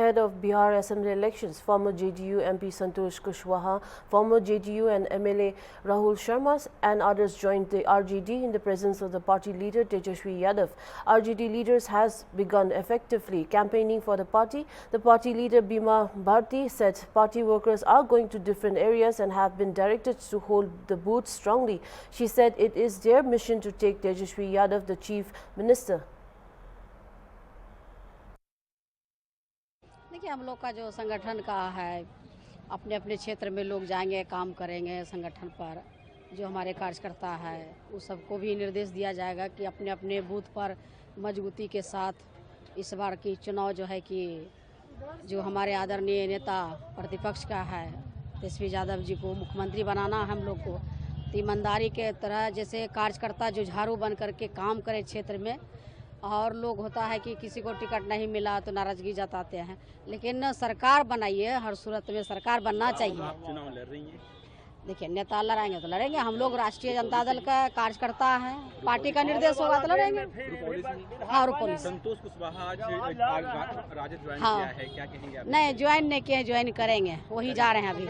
ahead of Bihar Assembly elections, former JDU MP Santosh Kushwaha, former JDU and MLA Rahul Sharma and others joined the RJD in the presence of the party leader Tejaswi Yadav. RJD leaders has begun effectively campaigning for the party. The party leader Bima Bharti said party workers are going to different areas and have been directed to hold the booth strongly. She said it is their mission to take Tejaswi Yadav, the chief minister. देखिए, हम लोग का जो संगठन का है, अपने अपने क्षेत्र में लोग जाएंगे, काम करेंगे संगठन पर। जो हमारे कार्यकर्ता है उस सबको भी निर्देश दिया जाएगा कि अपने अपने बूथ पर मजबूती के साथ इस बार की चुनाव जो है कि जो हमारे आदरणीय नेता प्रतिपक्ष का है तेजस्वी यादव जी को मुख्यमंत्री बनाना हम लोग को। ईमानदारी के तरह जैसे कार्यकर्ता जो झाड़ू बन करके काम करे क्षेत्र में, और लोग होता है कि किसी को टिकट नहीं मिला तो नाराजगी जताते हैं, लेकिन सरकार बनाइए, हर सूरत में सरकार बनना चाहिए। चुनाव लड़ रही हैं? देखिए, नेता लड़ेंगे तो लड़ेंगे, हम लोग राष्ट्रीय जनता दल का कार्यकर्ता हैं, पार्टी का निर्देश होगा तो लड़ेंगे। हाँ, पुलिस। संतोष कुशवाहा आज राजद ज्वाइन किया है, क्या कहेंगे आप? नहीं, ज्वाइन नहीं किए, ज्वाइन करेंगे, वही जा रहे हैं अभी,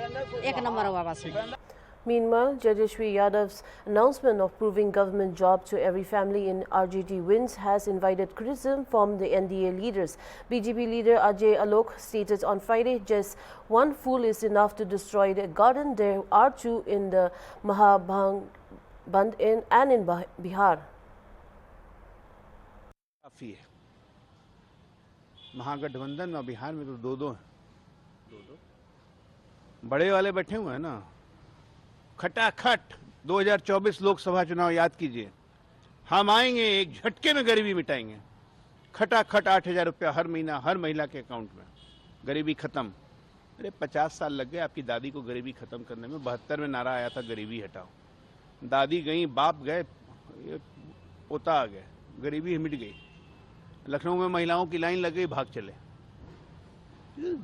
1 नंबर हुआ बस। Meanwhile, Tejaswi Yadav's announcement of proving government job to every family in RJD wins has invited criticism from the NDA leaders. BJP leader Ajay Alok stated on Friday, just one fool is enough to destroy the garden. There are two in the Mahaband and in Bihar. काफी है। महागठबंधन में बिहार में तो दो हैं। बड़े वाले बैठे हुए हैं ना। खटाखट 2024 लोकसभा चुनाव याद कीजिए, हम आएंगे, एक झटके में गरीबी मिटाएंगे। खटाखट 8,000 रुपया हर महीना हर महिला के अकाउंट में, गरीबी खत्म। अरे 50 साल लग गए आपकी दादी को गरीबी खत्म करने में। 72 में नारा आया था गरीबी हटाओ। दादी गई, बाप गए, पोता आ गए, गरीबी मिट गई। लखनऊ में महिलाओं की लाइन लग गई, भाग चले।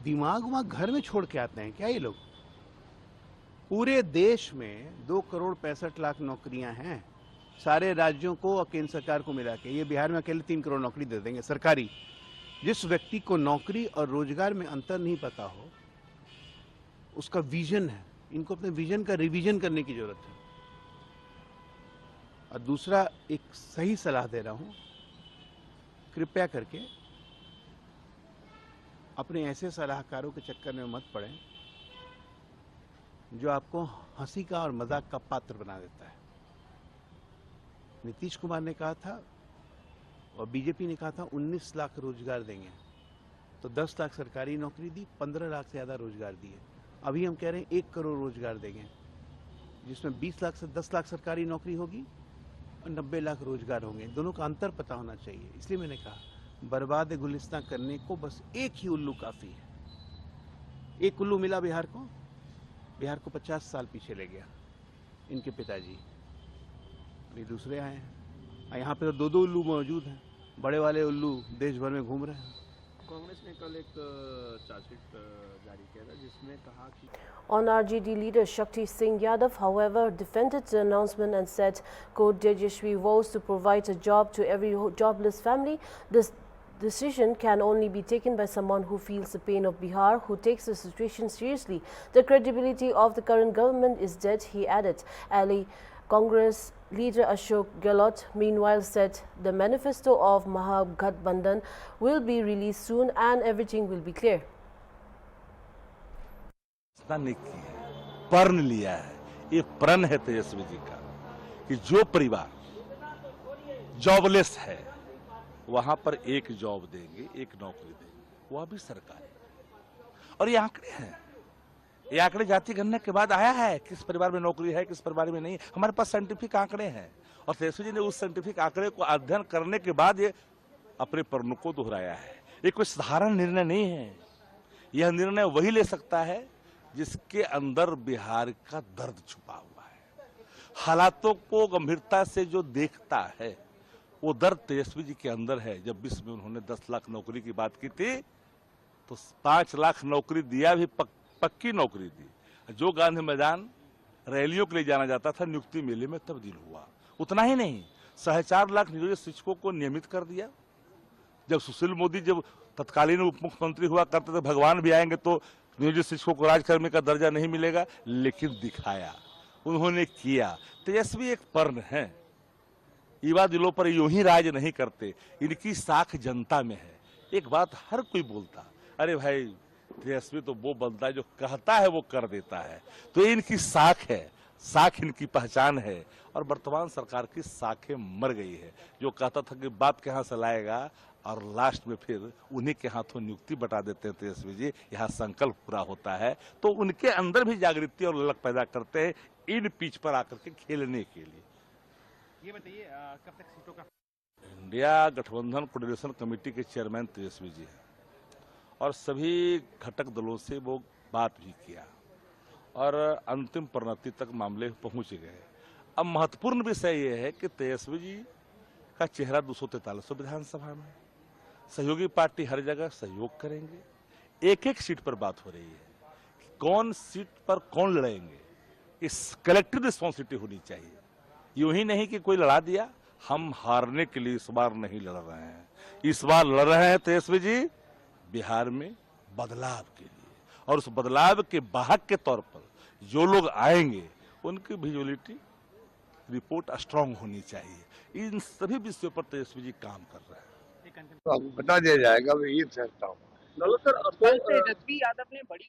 दिमाग वहां घर में छोड़ के आते हैं क्या ये लोग? पूरे देश में 2,65,00,000 नौकरियां हैं, सारे राज्यों को और केंद्र सरकार को मिला के। ये बिहार में अकेले 3 करोड़ नौकरी दे देंगे सरकारी। जिस व्यक्ति को नौकरी और रोजगार में अंतर नहीं पता हो, उसका विजन है, इनको अपने विजन का रिवीजन करने की जरूरत है। और दूसरा, एक सही सलाह दे रहा हूं, कृपया करके अपने ऐसे सलाहकारों के चक्कर में मत पड़े जो आपको हंसी का और मजाक का पात्र बना देता है। नीतीश कुमार ने कहा था और बीजेपी ने कहा था 19 लाख रोजगार देंगे, तो 10 लाख सरकारी नौकरी दी, 15 लाख से ज्यादा रोजगार दिए। अभी हम कह रहे हैं 1 करोड़ रोजगार देंगे, जिसमें 20 लाख से 10 लाख सरकारी नौकरी होगी और 90 लाख रोजगार होंगे। दोनों का अंतर पता होना चाहिए। इसलिए मैंने कहा, बर्बाद गुलिस्तान करने को बस एक ही उल्लू काफी है। एक उल्लू मिला बिहार को 50 साल पीछे ले गया इनके पिताजी। अभी दूसरे आए हैं, यहाँ पे तो 2 उल्लू मौजूद हैं। बड़े वाले उल्लू देश भर में घूम रहे हैं। कांग्रेस ने कल एक चार्जशीट जारी किया था जिसमें कहा कि On RJD leader Shakti Singh Yadav, however, defended the announcement and said, quote, Tejaswi vows to provide a job to every jobless family. This decision can only be taken by someone who feels the pain of Bihar, who takes the situation seriously. The credibility of the current government is dead, he added. Ali Congress leader Ashok Gehlot, meanwhile, said the manifesto of Mahabandhan will be released soon and everything will be clear. प्रण लिया है, ये प्रण है तेजस्वी जी का कि जो परिवार जॉबलेस है वहां पर 1 जॉब देंगे, 1 नौकरी देंगे, वह भी सरकारी। और ये आंकड़े हैं, ये आंकड़े जाति गणना के बाद आया है, किस परिवार में नौकरी है, किस परिवार में नहीं। हमारे पास साइंटिफिक आंकड़े हैं और तेजस्वी जी ने उस साइंटिफिक आंकड़े को अध्ययन करने के बाद ये अपने प्रण को दोहराया है। ये कोई साधारण निर्णय नहीं है। यह निर्णय वही ले सकता है जिसके अंदर बिहार का दर्द छुपा हुआ है, हालातों को गंभीरता से जो देखता है। वो दर्द तेजस्वी जी के अंदर है। जब 20 में उन्होंने 10 लाख नौकरी की बात की थी तो 5 लाख नौकरी दिया, भी पक्की नौकरी दी। जो गांधी मैदान रैलियों के लिए जाना जाता था, नियुक्ति मेले में तब्दील हुआ। उतना ही नहीं, 4.5 लाख नियोजित शिक्षकों को नियमित कर दिया। जब सुशील मोदी जब तत्कालीन उप मुख्यमंत्री हुआ करते थे, भगवान भी आएंगे तो नियोजित शिक्षकों को राजकर्मी का दर्जा नहीं मिलेगा, लेकिन दिखाया, उन्होंने किया। तेजस्वी एक पर्ण है, युवा दिलों पर यूं ही राज नहीं करते, इनकी साख जनता में है। एक बात हर कोई बोलता, अरे भाई तेजस्वी तो वो बनता है जो कहता है वो कर देता है, तो ये इनकी साख है, साख इनकी पहचान है। और वर्तमान सरकार की साखें मर गई है। जो कहता था कि बाप के हाथ से लाएगा और लास्ट में फिर उन्हीं के हाथों नियुक्ति बता देते हैं तेजस्वी जी, यहाँ संकल्प पूरा होता है, तो उनके अंदर भी जागृति और ललक पैदा करते हैं इन पिच पर आकर के खेलने के लिए। ये बताइए कब तक सीटों का इंडिया गठबंधन कोऑर्डिनेशन कमेटी के चेयरमैन तेजस्वी जी हैं और सभी घटक दलों से वो बात भी किया और अंतिम परिणति तक मामले पहुंच गए। अब महत्वपूर्ण विषय ये है कि तेजस्वी जी का चेहरा 243 विधानसभा में, सहयोगी पार्टी हर जगह सहयोग करेंगे। एक एक सीट पर बात हो रही है, कौन सीट पर कौन लड़ेंगे, इस कलेक्टिव रिस्पॉन्सिबिलिटी होनी चाहिए। यूं ही नहीं कि कोई लड़ा दिया, हम हारने के लिए इस बार नहीं लड़ रहे हैं, इस बार लड़ रहे हैं तेजस्वी जी बिहार में बदलाव के लिए, और उस बदलाव के वाहक के तौर पर जो लोग आएंगे उनकी विजुअलिटी रिपोर्ट स्ट्रांग होनी चाहिए। इन सभी विषयों पर तेजस्वी जी काम कर रहे हैं। तो आपको बता दिया जाएगा, मैं ये समझता हूँ। तेजस्वी यादव ने बड़ी